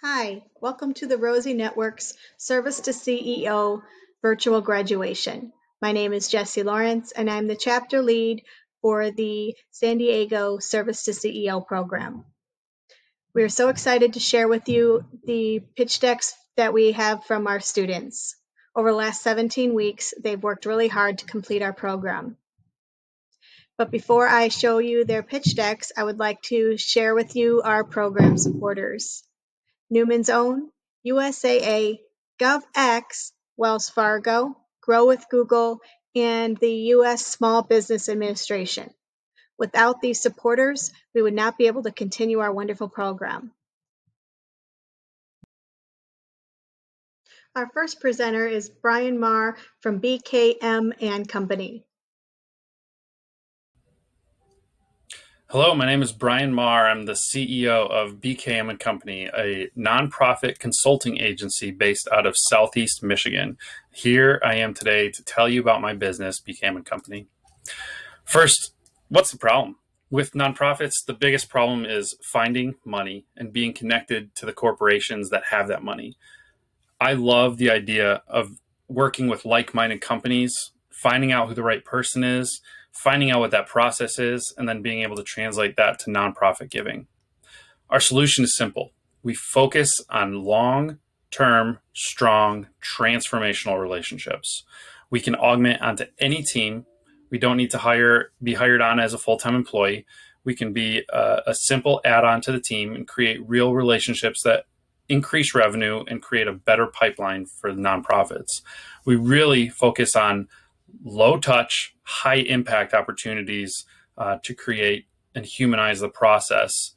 Hi, welcome to the Rosie Network's Service to CEO virtual graduation. My name is Jessie Lawrence, and I'm the chapter lead for the San Diego Service to CEO program. We are so excited to share with you the pitch decks that we have from our students. Over the last 17 weeks, they've worked really hard to complete our program. But before I show you their pitch decks, I would like to share with you our program supporters. Newman's Own, USAA, GovX, Wells Fargo, Grow with Google, and the U.S. Small Business Administration. Without these supporters, we would not be able to continue our wonderful program. Our first presenter is Brian Marr from BKM and Company. Hello, my name is Brian Marr. I'm the CEO of BKM and Company, a nonprofit consulting agency based out of Southeast Michigan. Here I am today to tell you about my business, BKM and Company. First, what's the problem? With nonprofits, the biggest problem is finding money and being connected to the corporations that have that money. I love the idea of working with like-minded companies, finding out who the right person is, finding out what that process is, and then being able to translate that to nonprofit giving. Our solution is simple. We focus on long-term, strong, transformational relationships. We can augment onto any team. We don't need to be hired on as a full-time employee. We can be a simple add-on to the team and create real relationships that increase revenue and create a better pipeline for the nonprofits. We really focus on low touch, high impact opportunities to create and humanize the process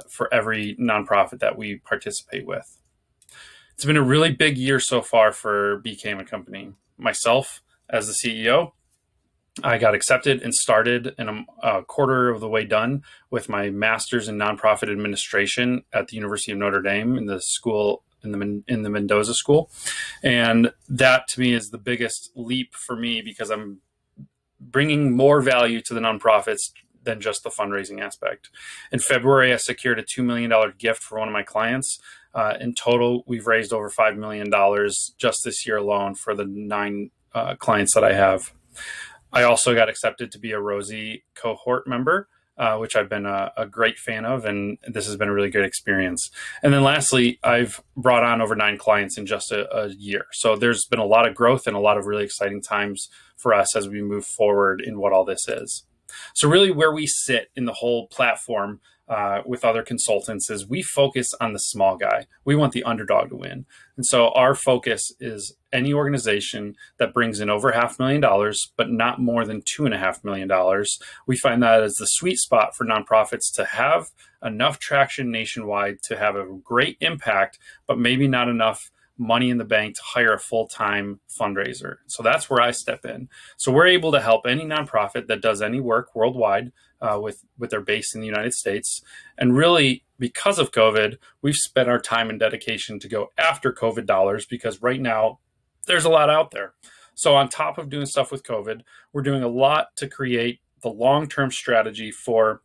for every nonprofit that we participate with. It's been a really big year so far for BKM and Company. Myself, as the CEO, I got accepted and started, and I'm a quarter of the way done with my master's in nonprofit administration at the University of Notre Dame in the school in the Mendoza School. And that to me is the biggest leap for me because I'm bringing more value to the nonprofits than just the fundraising aspect. In February, I secured a $2 million gift for one of my clients. In total, we've raised over $5 million just this year alone for the 9 clients that I have. I also got accepted to be a Rosie cohort member, which I've been a great fan of, and this has been a really good experience. And then lastly, I've brought on over 9 clients in just a year. So there's been a lot of growth and a lot of really exciting times for us as we move forward in what all this is. So really where we sit in the whole platform with other consultants is we focus on the small guy. We want the underdog to win. And so our focus is any organization that brings in over $500,000, but not more than $2.5 million. We find that as the sweet spot for nonprofits to have enough traction nationwide to have a great impact, but maybe not enough money in the bank to hire a full-time fundraiser. So that's where I step in. So we're able to help any nonprofit that does any work worldwide with their base in the United States. And really, because of COVID, we've spent our time and dedication to go after COVID dollars because right now there's a lot out there. So on top of doing stuff with COVID, we're doing a lot to create the long-term strategy for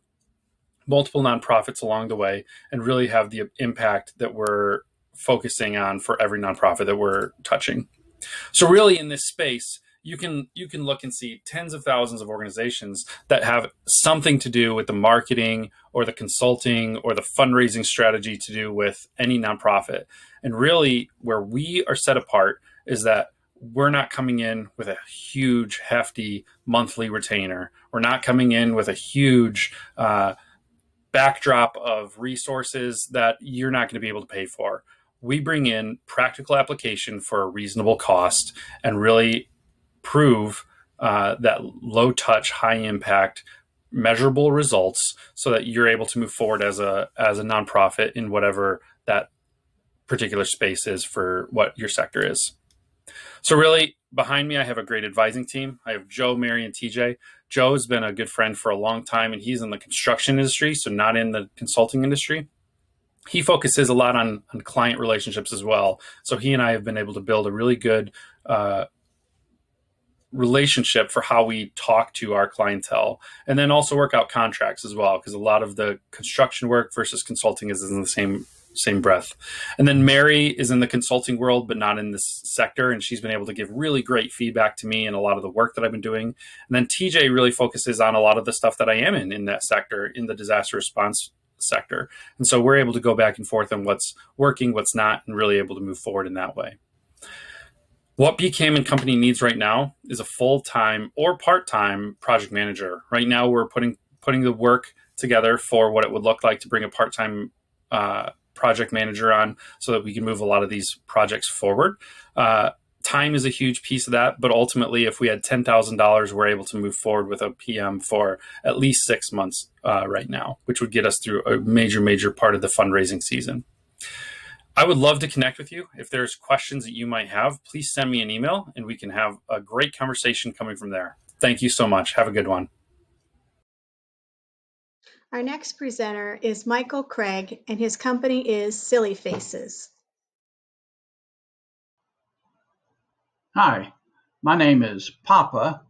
multiple nonprofits along the way and really have the impact that we're focusing on for every nonprofit that we're touching. So really in this space, you can look and see tens of thousands of organizations that have something to do with the marketing or the consulting or the fundraising strategy to do with any nonprofit. And really where we are set apart is that we're not coming in with a huge, hefty monthly retainer. We're not coming in with a huge backdrop of resources that you're not going to be able to pay for. We bring in practical application for a reasonable cost and really prove that low touch, high impact, measurable results so that you're able to move forward as a nonprofit in whatever that particular space is for what your sector is. So really behind me, I have a great advising team. I have Joe, Mary, and TJ. Joe has been a good friend for a long time and he's in the construction industry, so not in the consulting industry. He focuses a lot on client relationships as well. So he and I have been able to build a really good relationship for how we talk to our clientele, and then also work out contracts as well, because a lot of the construction work versus consulting is in the same same breath. And then Mary is in the consulting world, but not in this sector. And she's been able to give really great feedback to me and a lot of the work that I've been doing. And then TJ really focuses on a lot of the stuff that I am in that sector, in the disaster response sector. And so we're able to go back and forth on what's working, what's not, and really able to move forward in that way. What BKM & Company needs right now is a full-time or part-time project manager. Right now, we're putting the work together for what it would look like to bring a part-time project manager on so that we can move a lot of these projects forward. Time is a huge piece of that, but ultimately, if we had $10,000, we're able to move forward with a PM for at least 6 months right now, which would get us through a major part of the fundraising season. I would love to connect with you. If there's questions that you might have, please send me an email and we can have a great conversation coming from there. Thank you so much. Have a good one. Our next presenter is Michael Craig, and his company is Silly Faces. Hi, my name is Papa.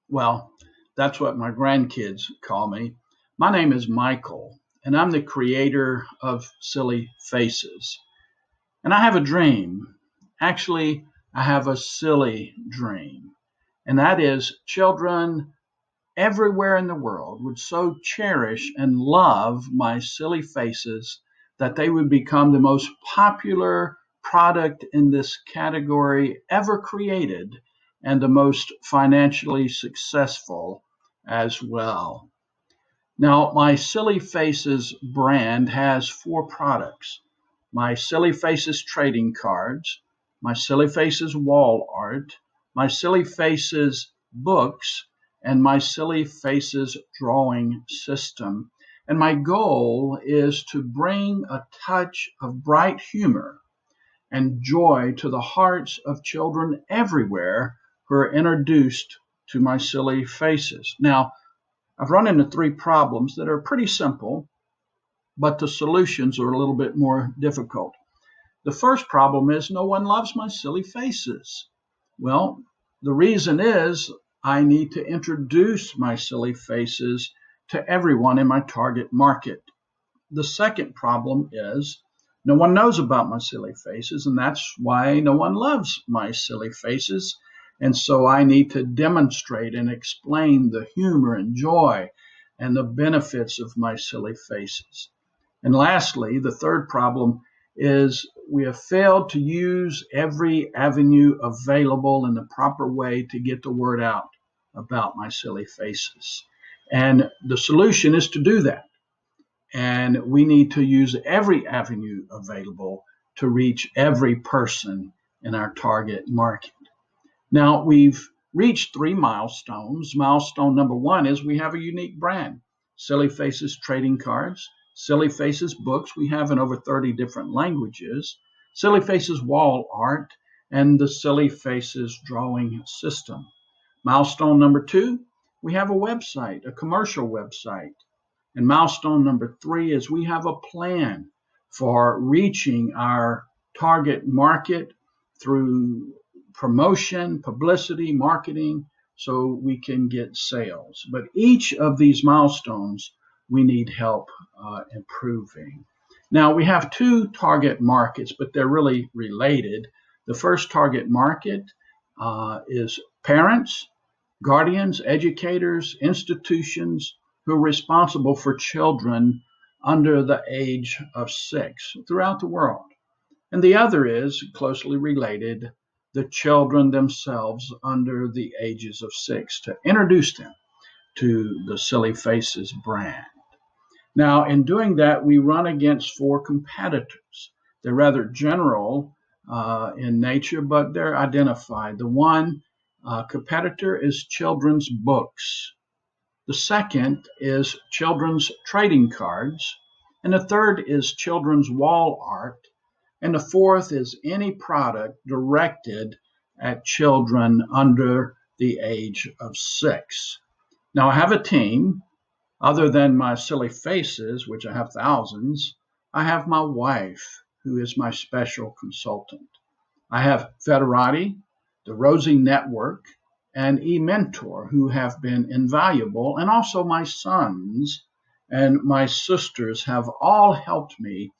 Well, that's what my grandkids call me. My name is Michael, and I'm the creator of Silly Faces. And I have a dream. Actually, I have a silly dream. And that is children everywhere in the world would so cherish and love my silly faces that they would become the most popular product in this category ever created and the most financially successful as well. Now, my Silly Faces brand has 4 products. My Silly Faces trading cards, my Silly Faces wall art, my Silly Faces books, and my Silly Faces drawing system. And my goal is to bring a touch of bright humor and joy to the hearts of children everywhere who are introduced to my Silly Faces. Now, I've run into 3 problems that are pretty simple, but the solutions are a little bit more difficult. The first problem is no one loves my Silly Faces. Well, the reason is I need to introduce my Silly Faces to everyone in my target market. The second problem is no one knows about my Silly Faces, and that's why no one loves my Silly Faces. And so I need to demonstrate and explain the humor and joy and the benefits of my Silly Faces. And lastly, the third problem is we have failed to use every avenue available in the proper way to get the word out about my Silly Faces. And the solution is to do that. And we need to use every avenue available to reach every person in our target market. Now, we've reached 3 milestones. Milestone number 1 is we have a unique brand, Silly Faces trading cards, Silly Faces books we have in over 30 different languages, Silly Faces wall art, and the Silly Faces drawing system. Milestone number 2, we have a website, a commercial website. And milestone number 3 is we have a plan for reaching our target market through promotion, publicity, marketing, so we can get sales. But each of these milestones we need help improving. Now, we have 2 target markets, but they're really related. The first target market is parents, guardians, educators, institutions who are responsible for children under the age of 6 throughout the world. And the other is closely related, the children themselves under the ages of 6, to introduce them to the Silly Faces brand. Now, in doing that, we run against 4 competitors. They're rather general in nature, but they're identified. The one competitor is children's books. The second is children's trading cards. And the third is children's wall art. And the fourth is any product directed at children under the age of 6. Now, I have a team. Other than my Silly Faces, which I have thousands, I have my wife, who is my special consultant. I have Federati, the Rosie Network, and eMentor, who have been invaluable, and also my sons and my sisters have all helped me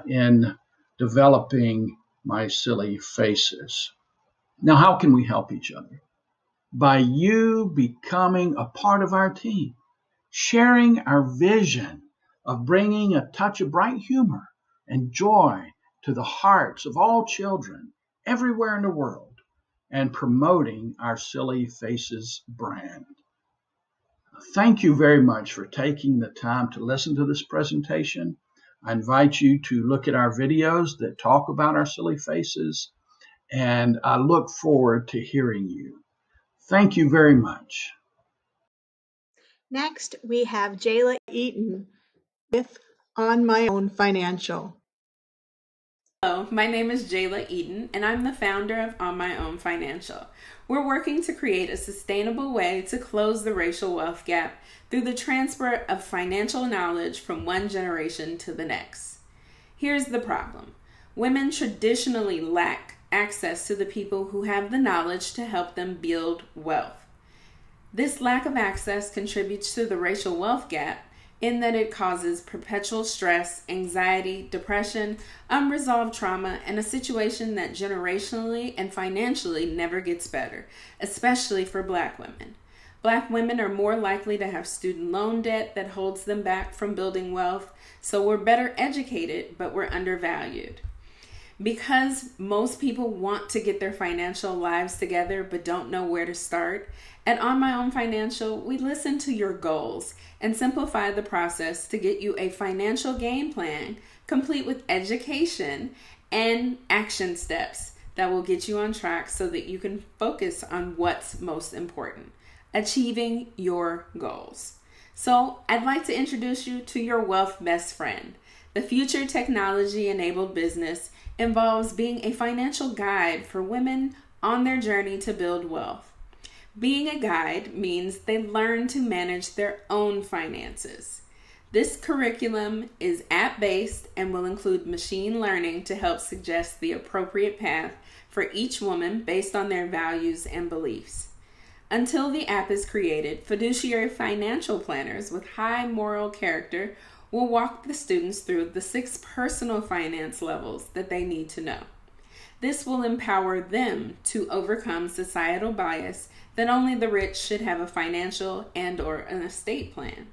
in developing my Silly Faces. Now, how can we help each other? By you becoming a part of our team, sharing our vision of bringing a touch of bright humor and joy to the hearts of all children everywhere in the world, and promoting our Silly Faces brand. Thank you very much for taking the time to listen to this presentation. I invite you to look at our videos that talk about our Silly Faces, and I look forward to hearing you. Thank you very much. Next, we have Jayla Eaton with On My Own Financial. Hello, my name is Jayla Eaton, and I'm the founder of On My Own Financial. We're working to create a sustainable way to close the racial wealth gap through the transfer of financial knowledge from one generation to the next. Here's the problem. Women traditionally lack access to the people who have the knowledge to help them build wealth. This lack of access contributes to the racial wealth gap in that it causes perpetual stress, anxiety, depression, unresolved trauma, and a situation that generationally and financially never gets better, especially for Black women. Black women are more likely to have student loan debt that holds them back from building wealth, so we're better educated, but we're undervalued. Because most people want to get their financial lives together but don't know where to start, at On My Own Financial, we listen to your goals and simplify the process to get you a financial game plan complete with education and action steps that will get you on track so that you can focus on what's most important, achieving your goals. So I'd like to introduce you to your wealth best friend. The future technology-enabled business involves being a financial guide for women on their journey to build wealth. Being a guide means they learn to manage their own finances. This curriculum is app-based and will include machine learning to help suggest the appropriate path for each woman based on their values and beliefs. Until the app is created, fiduciary financial planners with high moral character will walk the students through the 6 personal finance levels that they need to know. This will empower them to overcome societal bias that only the rich should have a financial and/or an estate plan.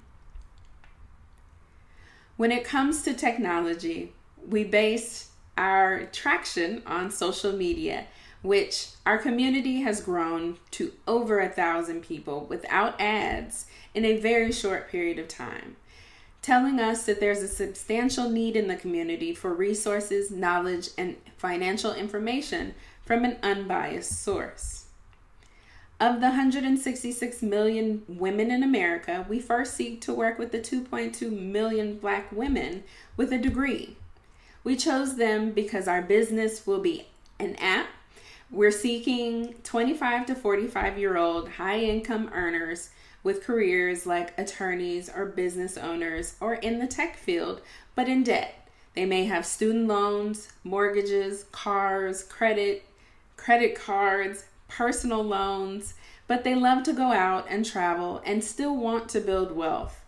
When it comes to technology, we base our traction on social media, which our community has grown to over 1,000 people without ads in a very short period of time, telling us that there's a substantial need in the community for resources, knowledge, and financial information from an unbiased source. Of the 166 million women in America, we first seek to work with the 2.2 million Black women with a degree. We chose them because our business will be an app. We're seeking 25 to 45-year-old high-income earners with careers like attorneys or business owners or in the tech field, but in debt. They may have student loans, mortgages, cars, credit cards, personal loans, but they love to go out and travel and still want to build wealth,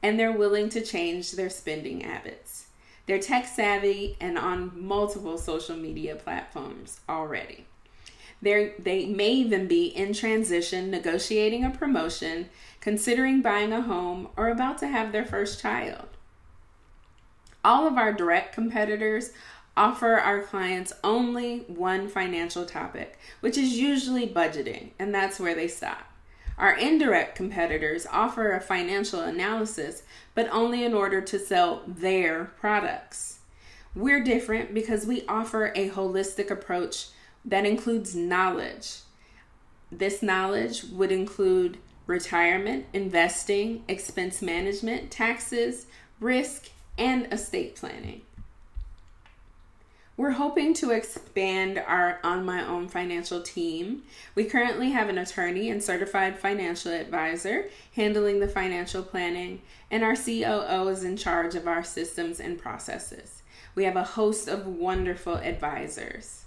and they're willing to change their spending habits. They're tech savvy and on multiple social media platforms already. They may even be in transition, negotiating a promotion, considering buying a home, or about to have their first child. All of our direct competitors offer our clients only one financial topic, which is usually budgeting, and that's where they stop. Our indirect competitors offer a financial analysis, but only in order to sell their products. We're different because we offer a holistic approach that includes knowledge. This knowledge would include retirement, investing, expense management, taxes, risk, and estate planning. We're hoping to expand our On My Own Financial team. We currently have an attorney and certified financial advisor handling the financial planning, and our COO is in charge of our systems and processes. We have a host of wonderful advisors.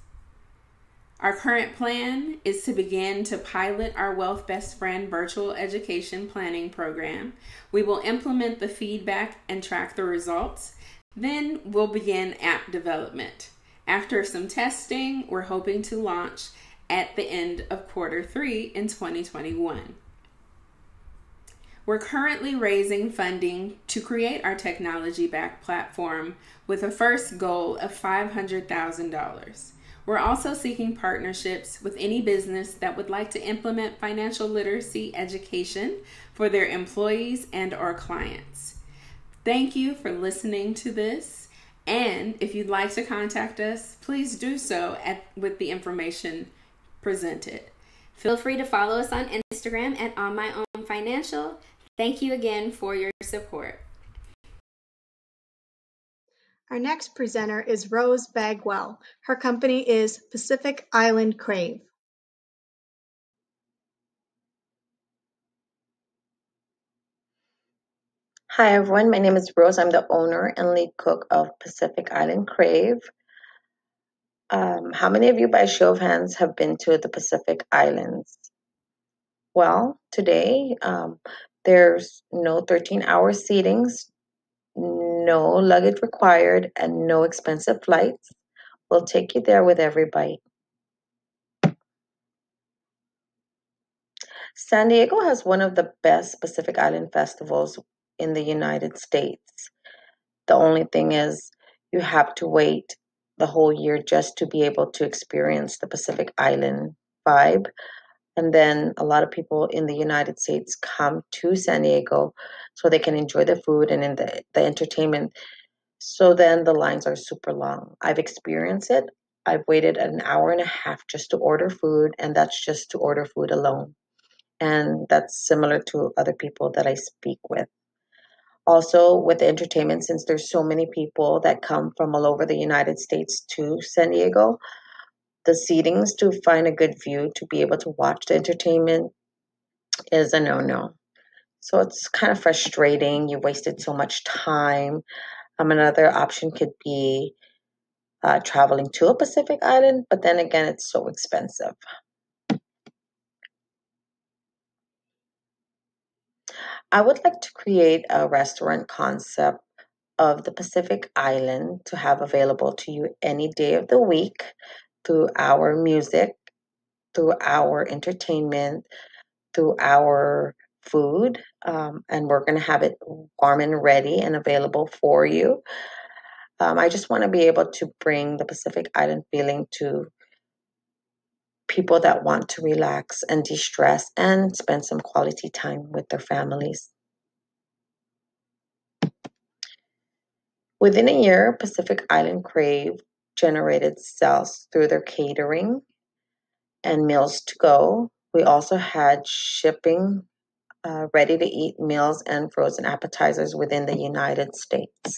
Our current plan is to begin to pilot our Wealth Best Friend virtual education planning program. We will implement the feedback and track the results. Then we'll begin app development. After some testing, we're hoping to launch at the end of Q3 in 2021. We're currently raising funding to create our technology-backed platform with a first goal of $500,000. We're also seeking partnerships with any business that would like to implement financial literacy education for their employees and or clients. Thank you for listening to this, and if you'd like to contact us, please do so with the information presented. Feel free to follow us on Instagram at On My Own Financial. Thank you again for your support. Our next presenter is Rose Bagwell. Her company is Pacific Island Crave. Hi everyone, my name is Rose. I'm the owner and lead cook of Pacific Island Crave. How many of you, by show of hands, have been to the Pacific Islands? Well, today there's no 13-hour seatings, no luggage required, and no expensive flights. We'll take you there with every bite. San Diego has one of the best Pacific Island festivals in the United States. The only thing is you have to wait the whole year just to be able to experience the Pacific Island vibe. And then a lot of people in the United States come to San Diego so they can enjoy the food and in the entertainment. So then the lines are super long. I've experienced it. I've waited an hour and a half just to order food, and that's just to order food alone. And that's similar to other people that I speak with. Also, with the entertainment, since there's so many people that come from all over the United States to San Diego, the seatings to find a good view to be able to watch the entertainment is a no-no. So it's kind of frustrating. You wasted so much time. Another option could be traveling to a Pacific Island, but then again, it's so expensive. I would like to create a restaurant concept of the Pacific Island to have available to you any day of the week through our music, through our entertainment, through our food, and we're going to have it warm and ready and available for you. I just want to be able to bring the Pacific Island feeling to people that want to relax and de-stress and spend some quality time with their families. Within a year, Pacific Island Crave generated sales through their catering and meals to go. We also had shipping, ready-to-eat meals and frozen appetizers within the United States.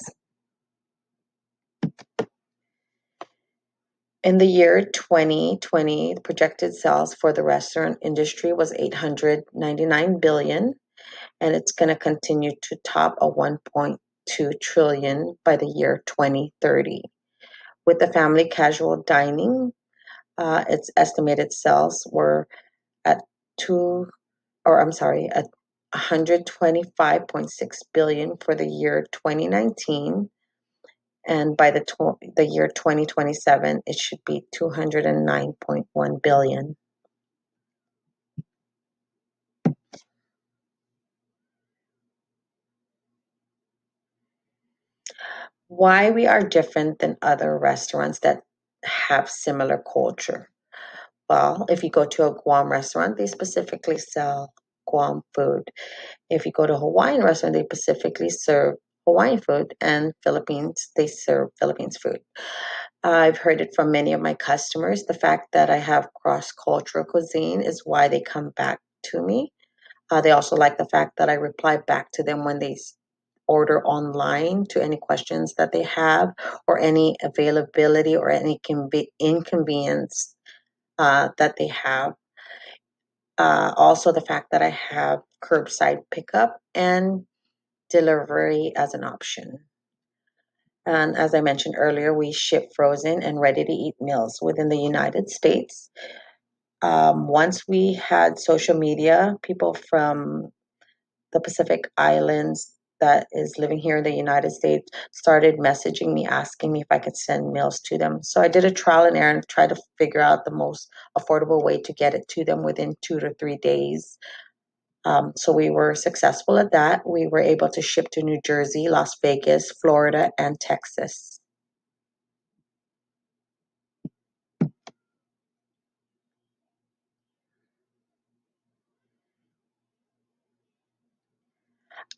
In the year 2020, the projected sales for the restaurant industry was $899 billion, and it's going to continue to top a $1.2 trillion by the year 2030. With the family casual dining, its estimated sales were at $125.6 billion for the year 2019. And by the year 2027, it should be $209.1 billion. Why we are different than other restaurants that have similar culture? Well, if you go to a Guam restaurant, they specifically sell Guam food. If you go to a Hawaiian restaurant, they specifically serve Hawaiian food, and Philippines, they serve Philippines food. I've heard it from many of my customers. The fact that I have cross-cultural cuisine is why they come back to me. They also like the fact that I reply back to them when they order online to any questions that they have or any availability or any inconvenience that they have. Also, the fact that I have curbside pickup and delivery as an option. And as I mentioned earlier, we ship frozen and ready-to-eat meals within the United States. Once we had social media, people from the Pacific Islands that is living here in the United States started messaging me, asking me if I could send meals to them. So I did a trial and error and tried to figure out the most affordable way to get it to them within 2 to 3 days. So we were successful at that. We were able to ship to New Jersey, Las Vegas, Florida, and Texas.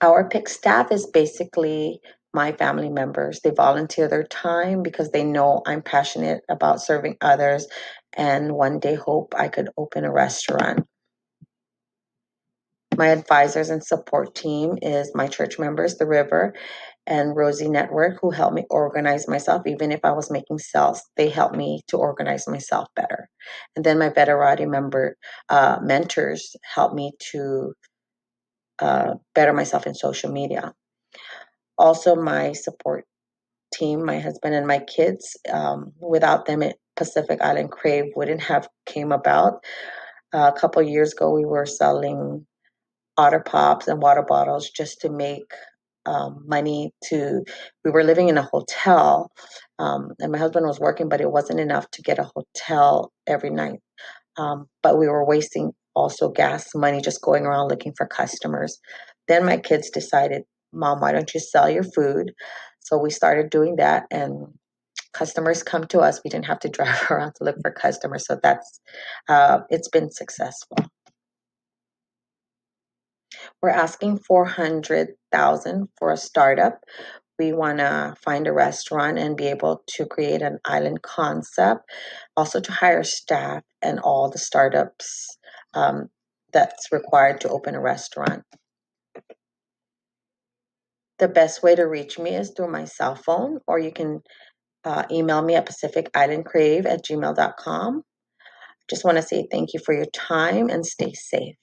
Our PIC staff is basically my family members. They volunteer their time because they know I'm passionate about serving others and one day hope I could open a restaurant. My advisors and support team is my church members, The River and Rosie Network, who helped me organize myself. Even if I was making sales, they helped me to organize myself better. And then my Veterati mentors helped me to better myself in social media. Also, my support team, my husband and my kids. Without them, Pacific Island Crave wouldn't have came about. A couple of years ago, we were selling otter pops and water bottles just to make money. We were living in a hotel, and my husband was working, but it wasn't enough to get a hotel every night. But we were wasting also gas money just going around looking for customers. Then my kids decided, Mom, why don't you sell your food? So we started doing that, and customers come to us. We didn't have to drive around to look for customers. So it's been successful. We're asking $400,000 for a startup. We want to find a restaurant and be able to create an island concept, also to hire staff and all the startups that's required to open a restaurant. The best way to reach me is through my cell phone, or you can email me at pacificislandcrave@gmail.com. Just want to say thank you for your time and stay safe.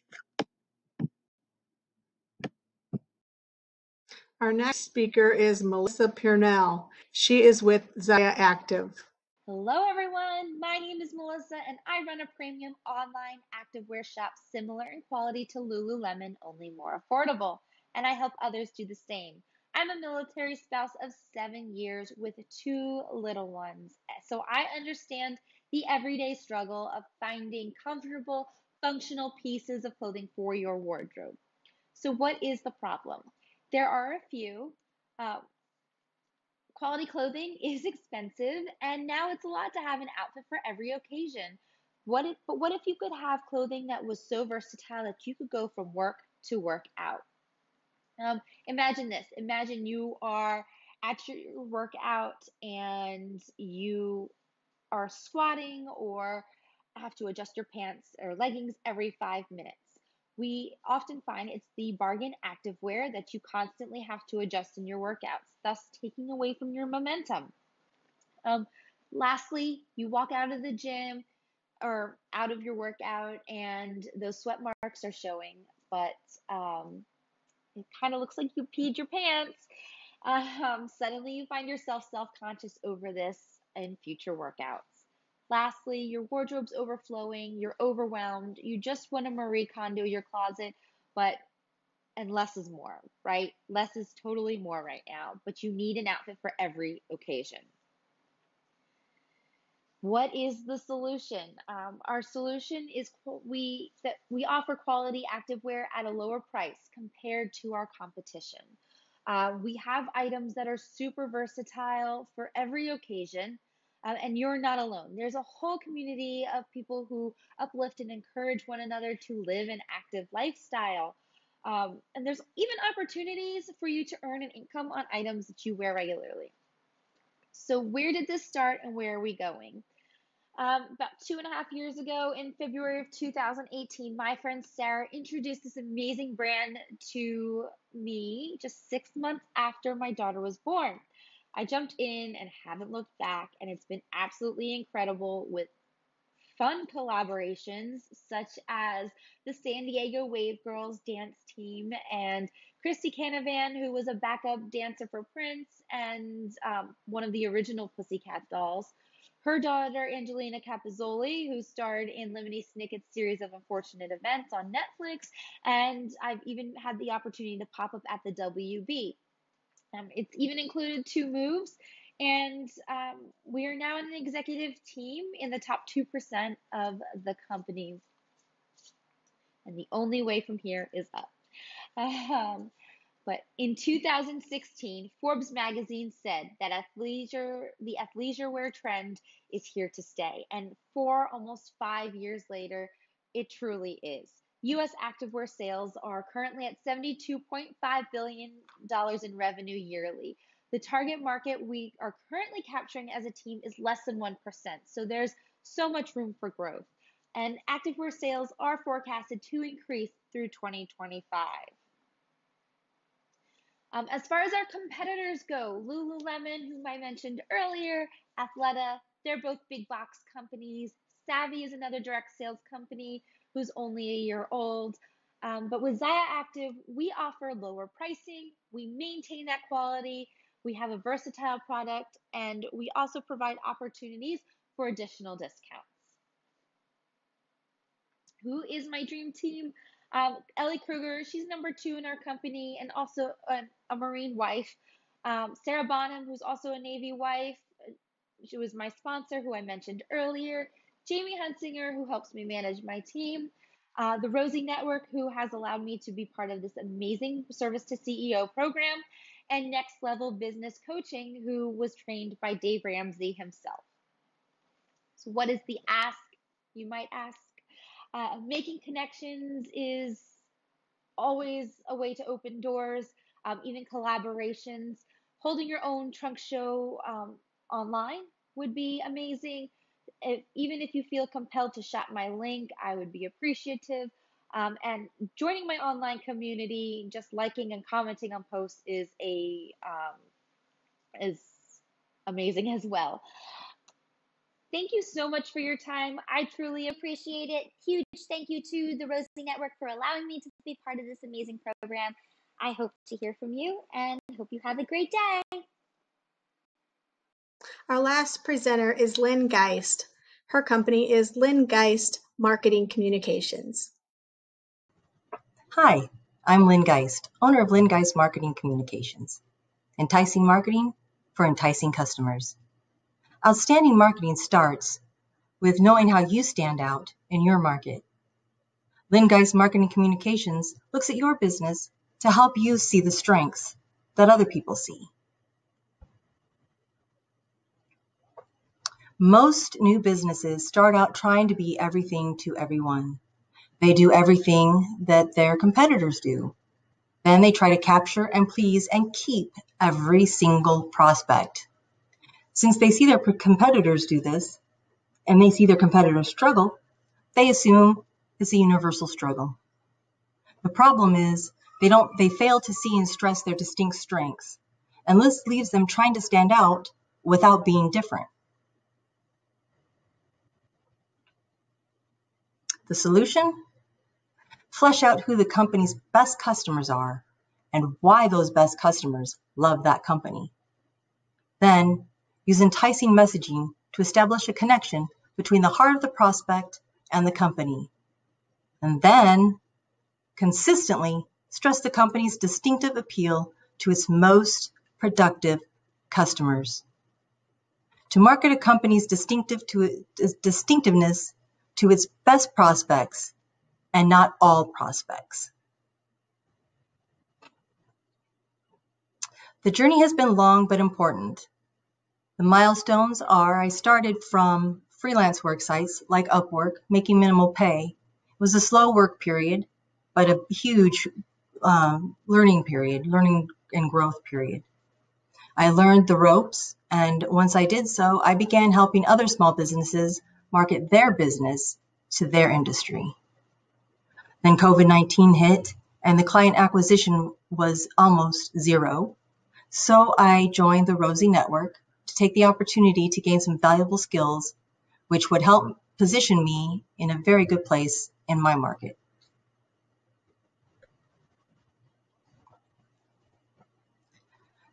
Our next speaker is Melissa Purnell. She is with Zaya Active. Hello everyone, my name is Melissa and I run a premium online activewear shop similar in quality to Lululemon, only more affordable, and I help others do the same. I'm a military spouse of 7 years with 2 little ones, so I understand the everyday struggle of finding comfortable, functional pieces of clothing for your wardrobe. So what is the problem? There are a few. Quality clothing is expensive, and now it's a lot to have an outfit for every occasion. What if you could have clothing that was so versatile that you could go from work to work out? Imagine this. Imagine you are at your workout and you are squatting or have to adjust your pants or leggings every 5 minutes. We often find it's the bargain activewear that you constantly have to adjust in your workouts, thus taking away from your momentum. Lastly, you walk out of the gym or out of your workout and those sweat marks are showing, but it kind of looks like you peed your pants. Suddenly you find yourself self-conscious over this in future workouts. Lastly, your wardrobe's overflowing, you're overwhelmed, you just want to Marie Kondo your closet, and less is more, right? Less is totally more right now, but you need an outfit for every occasion. What is the solution? Our solution is we offer quality activewear at a lower price compared to our competition. We have items that are super versatile for every occasion, and you're not alone. There's a whole community of people who uplift and encourage one another to live an active lifestyle. And there's even opportunities for you to earn an income on items that you wear regularly. So where did this start and where are we going? About 2.5 years ago, in February of 2018, my friend Sarah introduced this amazing brand to me just 6 months after my daughter was born. I jumped in and haven't looked back, and it's been absolutely incredible with fun collaborations such as the San Diego Wave Girls dance team and Christy Canavan, who was a backup dancer for Prince and one of the original Pussycat Dolls. Her daughter, Angelina Capozzoli, who starred in Lemony Snicket's series of unfortunate events on Netflix, and I've even had the opportunity to pop up at the WB. It's even included 2 moves, and we are now an executive team in the top 2% of the companies. And the only way from here is up. But in 2016, Forbes magazine said that the athleisure wear trend is here to stay. And almost 5 years later, it truly is. U.S. activewear sales are currently at $72.5 billion in revenue yearly. The target market we are currently capturing as a team is less than 1%. So there's so much room for growth. And activewear sales are forecasted to increase through 2025. As far as our competitors go, Lululemon, whom I mentioned earlier, Athleta, they're both big box companies. Savvy is another direct sales company who's only a year old. But with Zaya Active, we offer lower pricing, we maintain that quality, we have a versatile product, and we also provide opportunities for additional discounts. Who is my dream team? Ellie Kruger, she's number 2 in our company and also a Marine wife. Sarah Bonham, who's also a Navy wife. She was my sponsor, who I mentioned earlier. Jamie Hunsinger, who helps me manage my team. The Rosie Network, who has allowed me to be part of this amazing Service to CEO program. And Next Level Business Coaching, who was trained by Dave Ramsey himself. So what is the ask, you might ask? Making connections is always a way to open doors, even collaborations. Holding your own trunk show online would be amazing. Even if you feel compelled to shop my link, I would be appreciative. And joining my online community, just liking and commenting on posts is amazing as well. Thank you so much for your time. I truly appreciate it. Huge thank you to the Rosie Network for allowing me to be part of this amazing program. I hope to hear from you and hope you have a great day. Our last presenter is Lynn Geist. Her company is Lynn Geist Marketing Communications. Hi, I'm Lynn Geist, owner of Lynn Geist Marketing Communications. Enticing marketing for enticing customers. Outstanding marketing starts with knowing how you stand out in your market. Lynn Geist Marketing Communications looks at your business to help you see the strengths that other people see. Most new businesses start out trying to be everything to everyone. They do everything that their competitors do. Then they try to capture and please and keep every single prospect. Since they see their competitors do this, and they see their competitors struggle, they assume it's a universal struggle. The problem is they fail to see and stress their distinct strengths, and this leaves them trying to stand out without being different. The solution? Flesh out who the company's best customers are and why those best customers love that company. Then, use enticing messaging to establish a connection between the heart of the prospect and the company. And then, consistently stress the company's distinctive appeal to its most productive customers. To market a company's distinctiveness to its best prospects and not all prospects. The journey has been long but important. The milestones are I started from freelance work sites like Upwork, making minimal pay. It was a slow work period, but a huge learning and growth period. I learned the ropes, and once I did so, I began helping other small businesses market their business to their industry. Then COVID-19 hit, and the client acquisition was almost zero. So I joined the Rosie Network to take the opportunity to gain some valuable skills, which would help position me in a very good place in my market.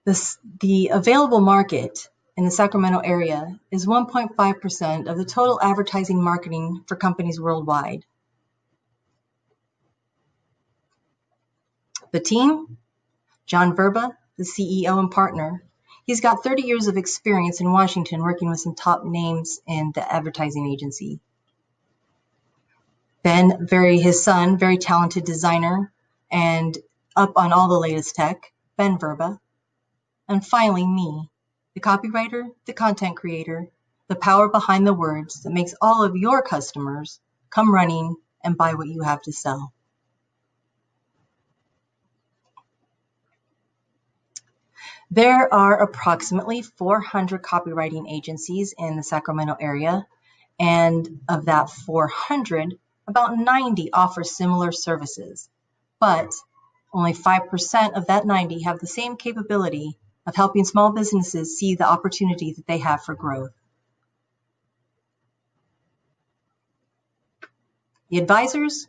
The available market in the Sacramento area is 1.5% of the total advertising marketing for companies worldwide. The team? John Verba, the CEO and partner. He's got 30 years of experience in Washington working with some top names in the advertising agency. Ben, his son, very talented designer and up on all the latest tech, Ben Verba. And finally, me, the copywriter, the content creator, the power behind the words that makes all of your customers come running and buy what you have to sell. There are approximately 400 copywriting agencies in the Sacramento area, and of that 400, about 90 offer similar services, but only 5% of that 90 have the same capability of helping small businesses see the opportunity that they have for growth. The advisors,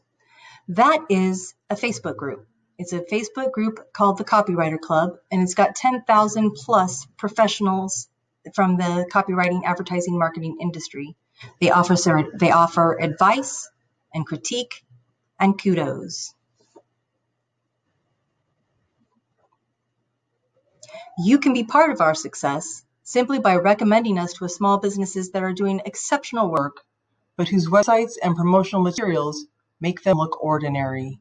that is a Facebook group. It's a Facebook group called the Copywriter Club, and it's got 10,000 plus professionals from the copywriting, advertising, marketing industry. They offer advice and critique and kudos. You can be part of our success simply by recommending us to small businesses that are doing exceptional work, but whose websites and promotional materials make them look ordinary.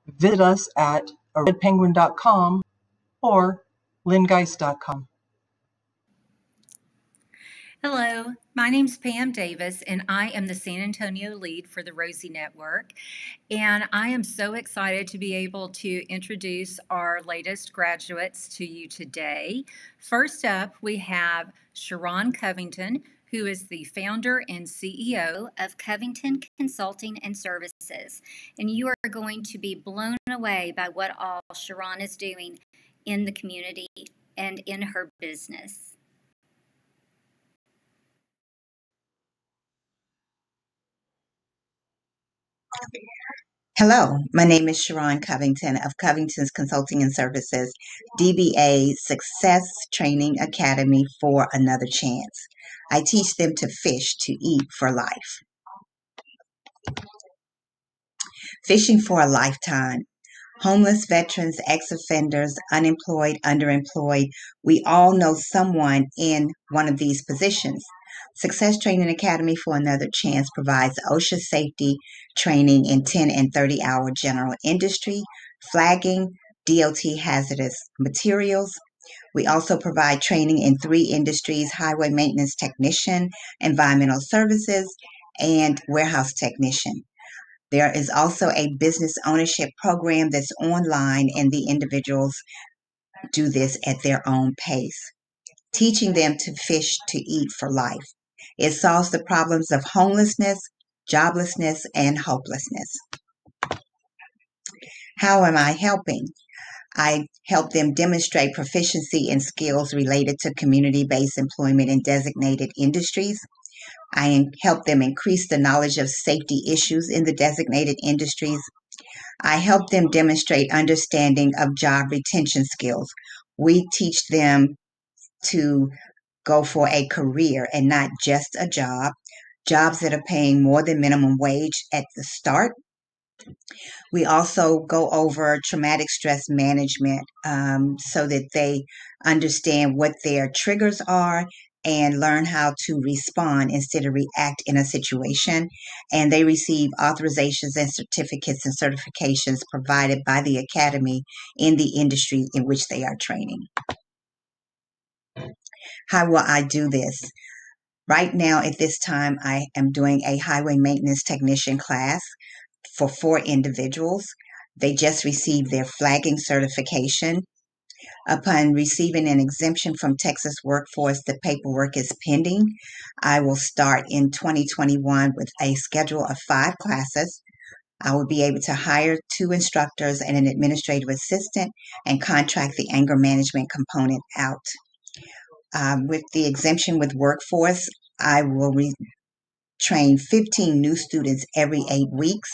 Visit us at redpenguin.com or lyngeist.com. Hello, my name's Pam Davis, and I am the San Antonio lead for the Rosie Network. And I am so excited to be able to introduce our latest graduates to you today. First up, we have Sharon Covington, who is the founder and CEO of Covington Consulting and Services. And you are going to be blown away by what all Sharon is doing in the community and in her business. Hello, my name is Sharon Covington of Covington's Consulting and Services, DBA Success Training Academy for Another Chance. I teach them to fish to eat for life. Fishing for a lifetime. Homeless, veterans, ex-offenders, unemployed, underemployed, we all know someone in one of these positions. Success Training Academy for Another Chance provides OSHA safety training in 10 and 30-hour general industry, flagging, DOT hazardous materials. We also provide training in 3 industries: highway maintenance technician, environmental services, and warehouse technician. There is also a business ownership program that's online, and the individuals do this at their own pace, teaching them to fish to eat for life. It solves the problems of homelessness, joblessness, and hopelessness. How am I helping? I help them demonstrate proficiency in skills related to community-based employment in designated industries. I help them increase the knowledge of safety issues in the designated industries. I help them demonstrate understanding of job retention skills. We teach them to go for a career and not just a job, jobs that are paying more than minimum wage at the start. We also go over traumatic stress management so that they understand what their triggers are and learn how to respond instead of react in a situation. And they receive authorizations and certificates and certifications provided by the Academy in the industry in which they are training. How will I do this? Right now, at this time, I am doing a highway maintenance technician class for 4 individuals. They just received their flagging certification. Upon receiving an exemption from Texas Workforce, the paperwork is pending. I will start in 2021 with a schedule of 5 classes. I will be able to hire 2 instructors and an administrative assistant and contract the anger management component out. With the exemption with Workforce, I will train 15 new students every 8 weeks.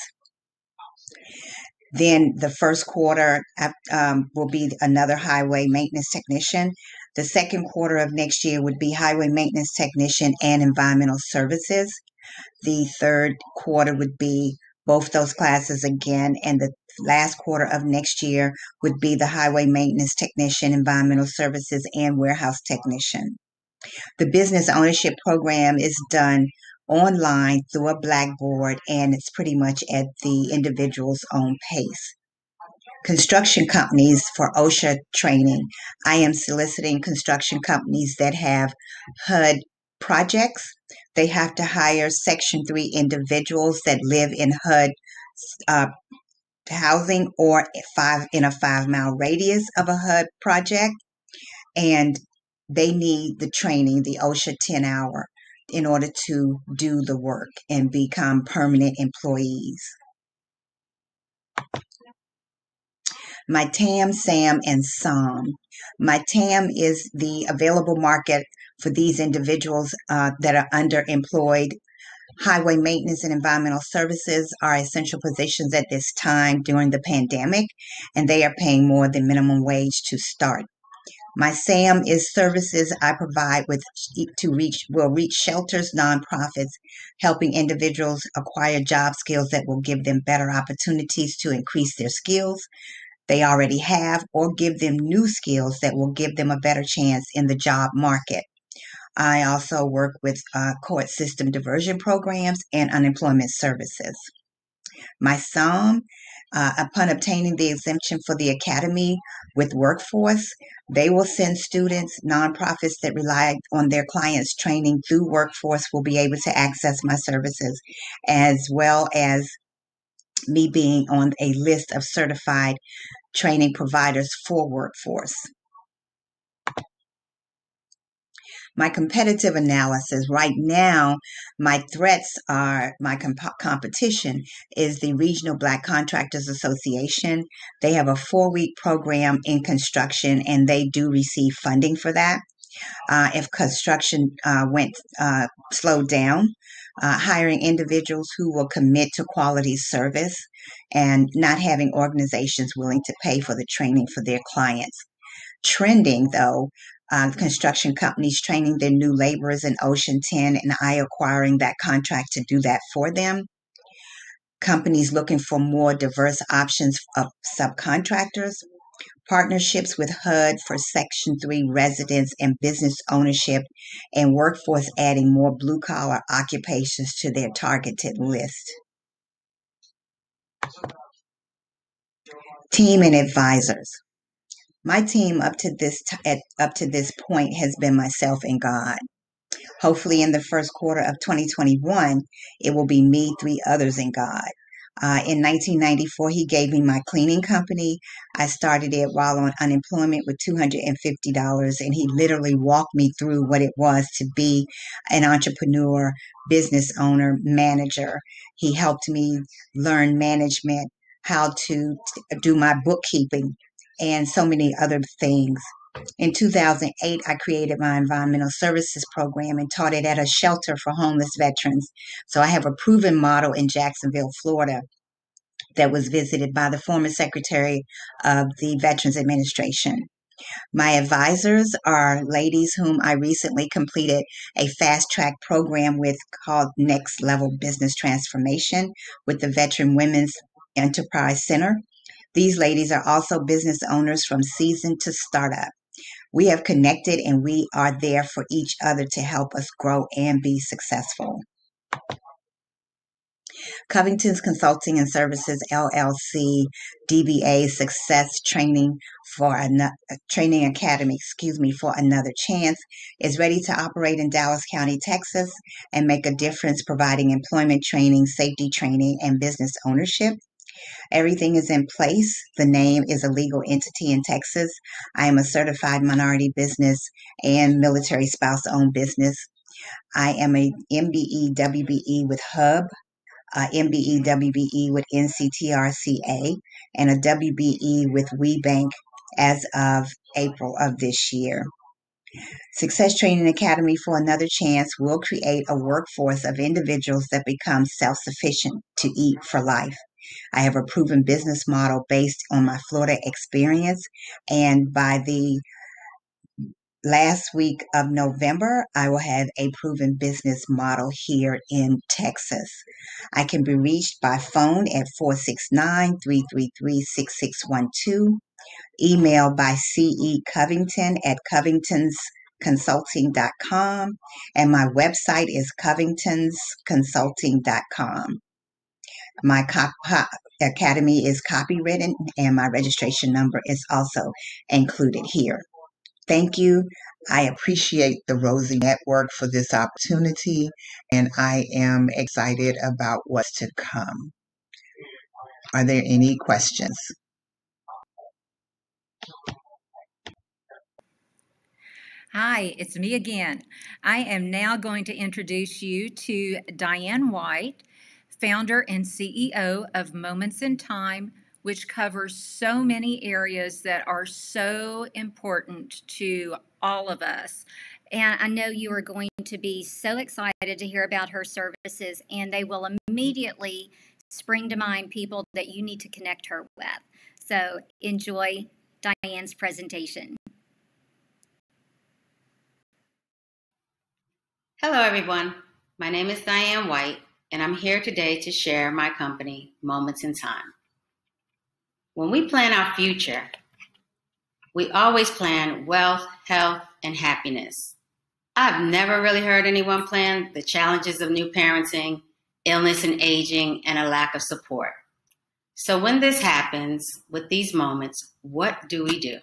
Then the first quarter will be another highway maintenance technician. The second quarter of next year would be highway maintenance technician and environmental services. The third quarter would be both those classes again, and the last quarter of next year would be the highway maintenance technician, environmental services, and warehouse technician. The business ownership program is done online through a Blackboard, and it's pretty much at the individual's own pace. Construction companies for OSHA training. I am soliciting construction companies that have HUD projects. They have to hire Section 3 individuals that live in HUD housing or in a 5-mile radius of a HUD project, and they need the training, the OSHA 10-hour, in order to do the work and become permanent employees. My TAM, SAM, and SOM. My TAM is the available market for these individuals that are underemployed. Highway maintenance and environmental services are essential positions at this time during the pandemic, and they are paying more than minimum wage to start. My SAM is services I provide will reach shelters, nonprofits, helping individuals acquire job skills that will give them better opportunities to increase their skills they already have, or give them new skills that will give them a better chance in the job market. I also work with court system diversion programs and unemployment services. My SOM, upon obtaining the exemption for the Academy with Workforce, they will send students, nonprofits that rely on their clients' training through Workforce will be able to access my services, as well as me being on a list of certified training providers for Workforce. My competitive analysis. Right now, my threats are, my competition is the Regional Black Contractors Association. They have a 4-week program in construction, and they do receive funding for that. If construction slowed down, hiring individuals who will commit to quality service and not having organizations willing to pay for the training for their clients. Trending, though, construction companies training their new laborers in Ocean 10 and I acquiring that contract to do that for them. Companies looking for more diverse options of subcontractors. Partnerships with HUD for Section 3 residents and business ownership, and Workforce adding more blue-collar occupations to their targeted list. Team and advisors. My team up to this point has been myself and God. Hopefully in the first quarter of 2021, it will be me, 3 others, and God. In 1994, he gave me my cleaning company. I started it while on unemployment with $250, and he literally walked me through what it was to be an entrepreneur, business owner, manager. He helped me learn management, how to do my bookkeeping, and so many other things. In 2008, I created my environmental services program and taught it at a shelter for homeless veterans. So I have a proven model in Jacksonville, Florida, that was visited by the former Secretary of the Veterans Administration. My advisors are ladies whom I recently completed a fast-track program with called Next Level Business Transformation with the Veteran Women's Enterprise Center. These ladies are also business owners from season to startup. We have connected, and we are there for each other to help us grow and be successful. Covington's Consulting and Services, LLC, DBA Success Training Training Academy, for Another Chance, is ready to operate in Dallas County, Texas, and make a difference providing employment training, safety training, and business ownership. Everything is in place. The name is a legal entity in Texas. I am a certified minority business and military spouse-owned business. I am a MBE WBE with HUB, MBE WBE with NCTRCA, and a WBE with WeBank as of April of this year. Success Training Academy for Another Chance will create a workforce of individuals that become self-sufficient to eat for life. I have a proven business model based on my Florida experience and by the last week of November, I will have a proven business model here in Texas. I can be reached by phone at 469-333-6612, email by cecovington@covingtonsconsulting.com, and my website is covingtonsconsulting.com. My academy is copywritten, and my registration number is also included here. Thank you. I appreciate the Rosie Network for this opportunity, and I am excited about what's to come. Are there any questions? Hi, it's me again. I am now going to introduce you to Diane White, founder and CEO of Moments in Time, which covers so many areas that are so important to all of us. And I know you are going to be so excited to hear about her services, and they will immediately spring to mind people that you need to connect her with. So enjoy Diane's presentation. Hello, everyone. My name is Diane White, and I'm here today to share my company, Moments in Time. When we plan our future, we always plan wealth, health, and happiness. I've never really heard anyone plan the challenges of new parenting, illness and aging, and a lack of support. So when this happens with these moments, what do we do?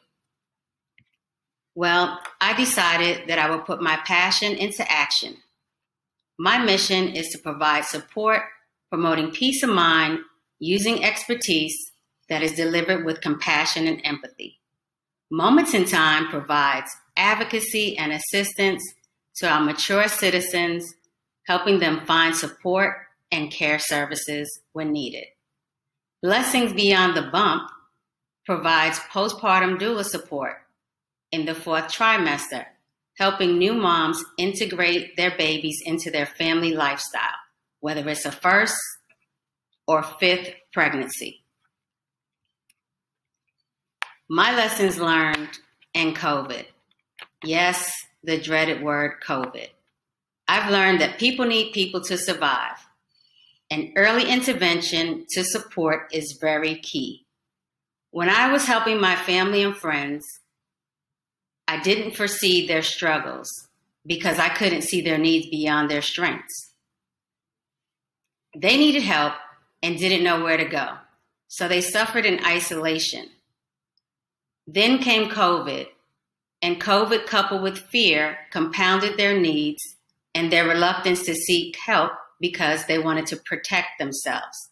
Well, I decided that I would put my passion into action. My mission is to provide support, promoting peace of mind, using expertise that is delivered with compassion and empathy. Moments in Time provides advocacy and assistance to our mature citizens, helping them find support and care services when needed. Blessings Beyond the Bump provides postpartum doula support in the 4th trimester, helping new moms integrate their babies into their family lifestyle, whether it's a 1st or 5th pregnancy. My lessons learned in COVID. Yes, the dreaded word COVID. I've learned that people need people to survive, and early intervention to support is very key. When I was helping my family and friends, I didn't foresee their struggles because I couldn't see their needs beyond their strengths. They needed help and didn't know where to go, so they suffered in isolation. Then came COVID, and COVID coupled with fear compounded their needs and their reluctance to seek help because they wanted to protect themselves.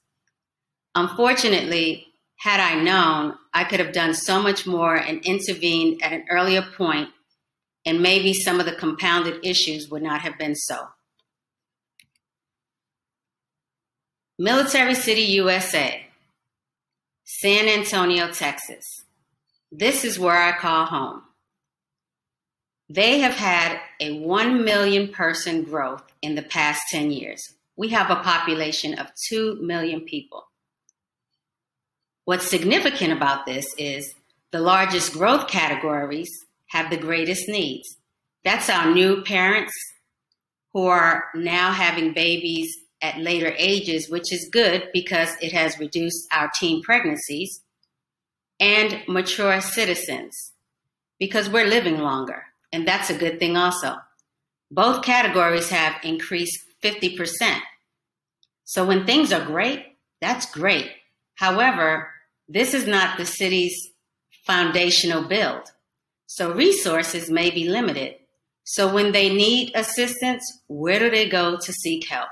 Unfortunately, had I known, I could have done so much more and intervened at an earlier point, and maybe some of the compounded issues would not have been so. Military City, USA, San Antonio, Texas. This is where I call home. They have had a 1 million person growth in the past 10 years. We have a population of 2 million people. What's significant about this is the largest growth categories have the greatest needs. That's our new parents who are now having babies at later ages, which is good because it has reduced our teen pregnancies, and mature citizens because we're living longer. And that's a good thing also. Both categories have increased 50%. So when things are great, that's great. However, this is not the city's foundational build. So resources may be limited. So when they need assistance, where do they go to seek help?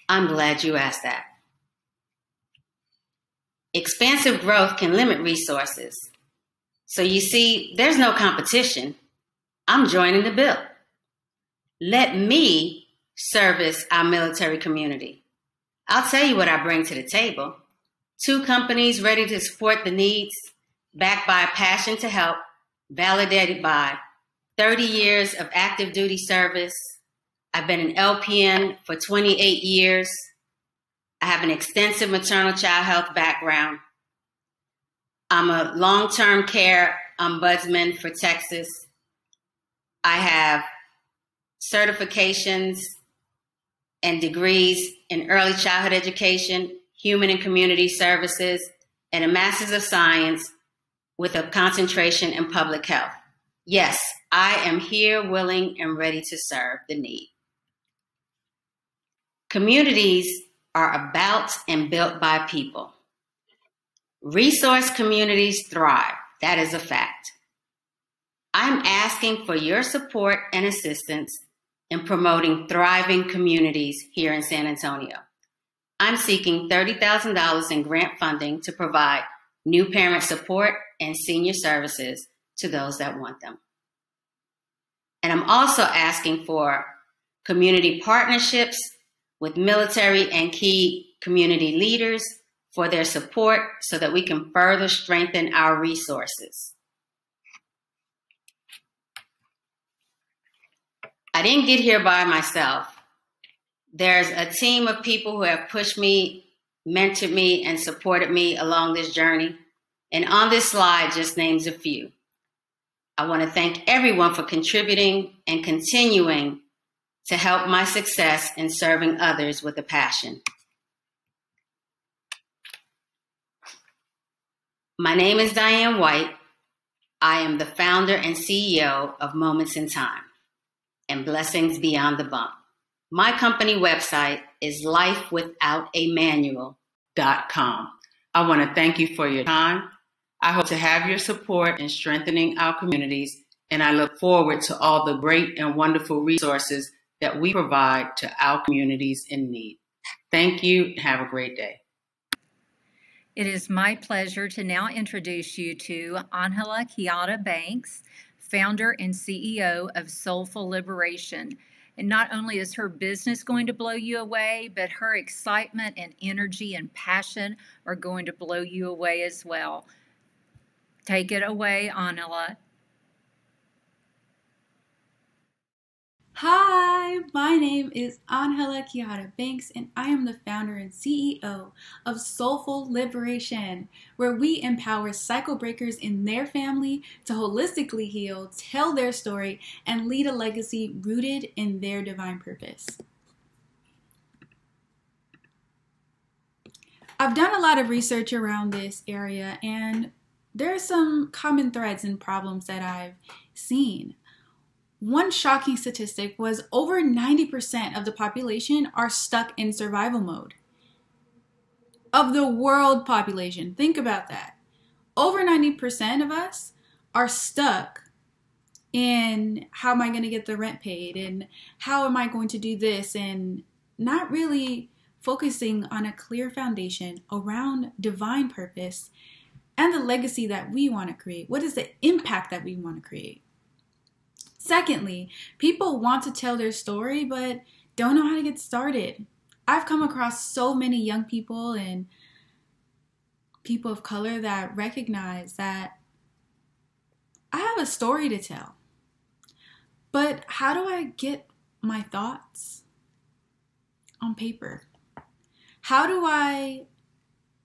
I'm glad you asked that. Expansive growth can limit resources. So you see, there's no competition. I'm joining the bill. Let me service our military community. I'll tell you what I bring to the table. 2 companies ready to support the needs, backed by a passion to help, validated by 30 years of active duty service. I've been an LPN for 28 years. I have an extensive maternal child health background. I'm a long-term care ombudsman for Texas. I have certifications and degrees in early childhood education, human and community services, and a master's of science with a concentration in public health. Yes, I am here, willing, and ready to serve the need. Communities are about and built by people. Resource communities thrive. That is a fact. I'm asking for your support and assistance in promoting thriving communities here in San Antonio. I'm seeking $30,000 in grant funding to provide new parent support and senior services to those that want them. And I'm also asking for community partnerships with military and key community leaders for their support so that we can further strengthen our resources. I didn't get here by myself. There's a team of people who have pushed me, mentored me, and supported me along this journey. And on this slide just names a few. I want to thank everyone for contributing and continuing to help my success in serving others with a passion. My name is Diane White. I am the founder and CEO of Moments in Time and Blessings Beyond the Bump. My company website is lifewithoutamanual.com. I want to thank you for your time. I hope to have your support in strengthening our communities, and I look forward to all the great and wonderful resources that we provide to our communities in need. Thank you and have a great day. It is my pleasure to now introduce you to Angela Quijada Banks, founder and CEO of Soulful Liberation. And not only is her business going to blow you away, but her excitement and energy and passion are going to blow you away as well. Take it away, Angela. Hi, my name is Angela Quijada Banks, and I am the founder and CEO of Soulful Liberation, where we empower cycle breakers in their family to holistically heal, tell their story, and lead a legacy rooted in their divine purpose. I've done a lot of research around this area, and there are some common threads and problems that I've seen. One shocking statistic was over 90% of the population are stuck in survival mode. Of the world population, think about that. Over 90% of us are stuck in how am I going to get the rent paid and how am I going to do this, and not really focusing on a clear foundation around divine purpose and the legacy that we want to create. What is the impact that we want to create? Secondly, people want to tell their story but don't know how to get started. I've come across so many young people and people of color that recognize that I have a story to tell. But how do I get my thoughts on paper? How do I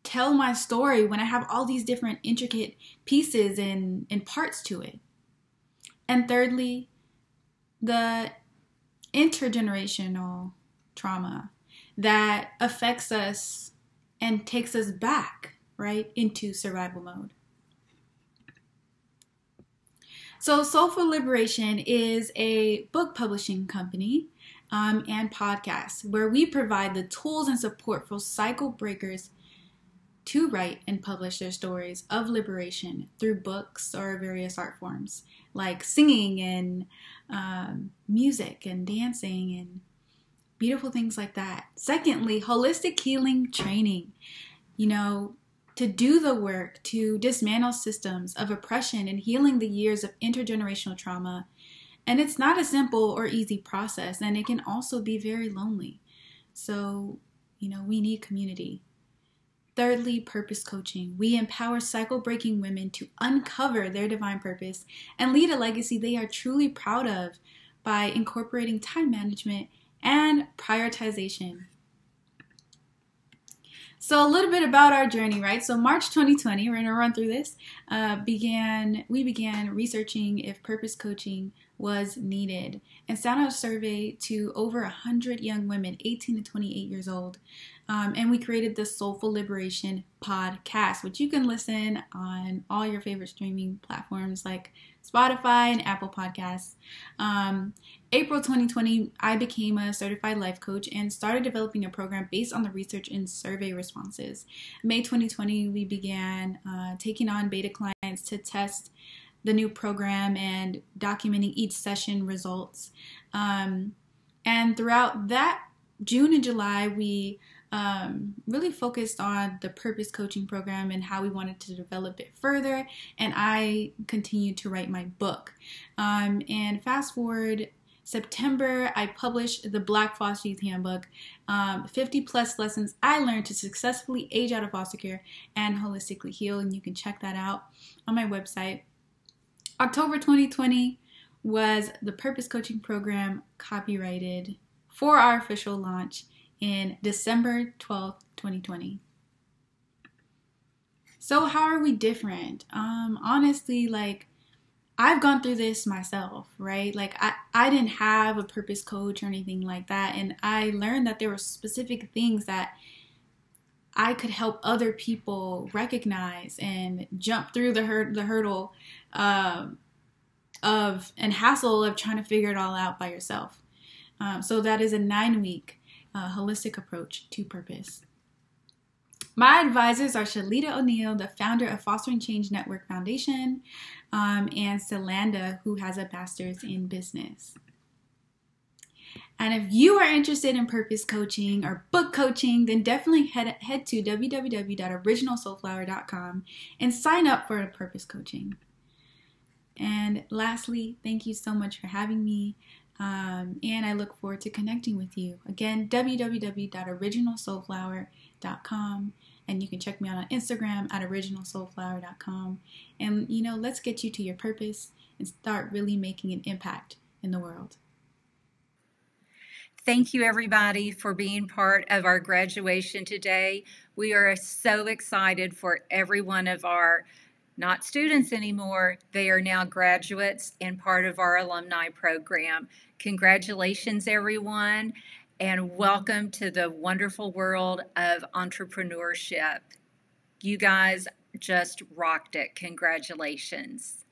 tell my story when I have all these different intricate pieces and parts to it? And thirdly, the intergenerational trauma that affects us and takes us back, right, into survival mode. So Soulful Liberation is a book publishing company and podcast where we provide the tools and support for cycle breakers to write and publish their stories of liberation through books or various art forms like singing and music and dancing and beautiful things like that. Secondly, holistic healing training, to do the work to dismantle systems of oppression and healing the years of intergenerational trauma. And it's not a simple or easy process, and it can also be very lonely. So, we need community. Thirdly, purpose coaching. We empower cycle-breaking women to uncover their divine purpose and lead a legacy they are truly proud of by incorporating time management and prioritization. So a little bit about our journey, right? So March 2020, we're going to run through this, we began researching if purpose coaching was needed and sent out a survey to over 100 young women, 18 to 28 years old. And we created the Soulful Liberation podcast, which you can listen on all your favorite streaming platforms like Spotify and Apple Podcasts. April 2020, I became a certified life coach and started developing a program based on the research and survey responses. May 2020, we began taking on beta clients to test the new program and documenting each session results. And throughout that June and July, we really focused on the purpose coaching program and how we wanted to develop it further. And I continued to write my book. And fast forward September, I published the Black Foster Youth Handbook, 50 plus lessons I learned to successfully age out of foster care and holistically heal. And you can check that out on my website. October 2020 was the purpose coaching program copyrighted for our official launch in December 12th, 2020. So how are we different? Honestly, like, I've gone through this myself, right? Like, I didn't have a purpose coach or anything like that. And I learned that there were specific things that I could help other people recognize and jump through the hurdle of and hassle of trying to figure it all out by yourself. So that is a 9-week holistic approach to purpose. My advisors are Shalita O'Neill, the founder of Fostering Change Network Foundation, and Selanda, who has a master's in business. And if you are interested in purpose coaching or book coaching, then definitely head to www.originalsoulflower.com and sign up for a purpose coaching. And lastly, thank you so much for having me. And I look forward to connecting with you. Again, www.originalsoulflower.com. And you can check me out on Instagram at originalsoulflower.com. And, let's get you to your purpose and start really making an impact in the world. Thank you, everybody, for being part of our graduation today. We are so excited for every one of our not students anymore. They are now graduates and part of our alumni program. Congratulations, everyone, and welcome to the wonderful world of entrepreneurship. You guys just rocked it. Congratulations.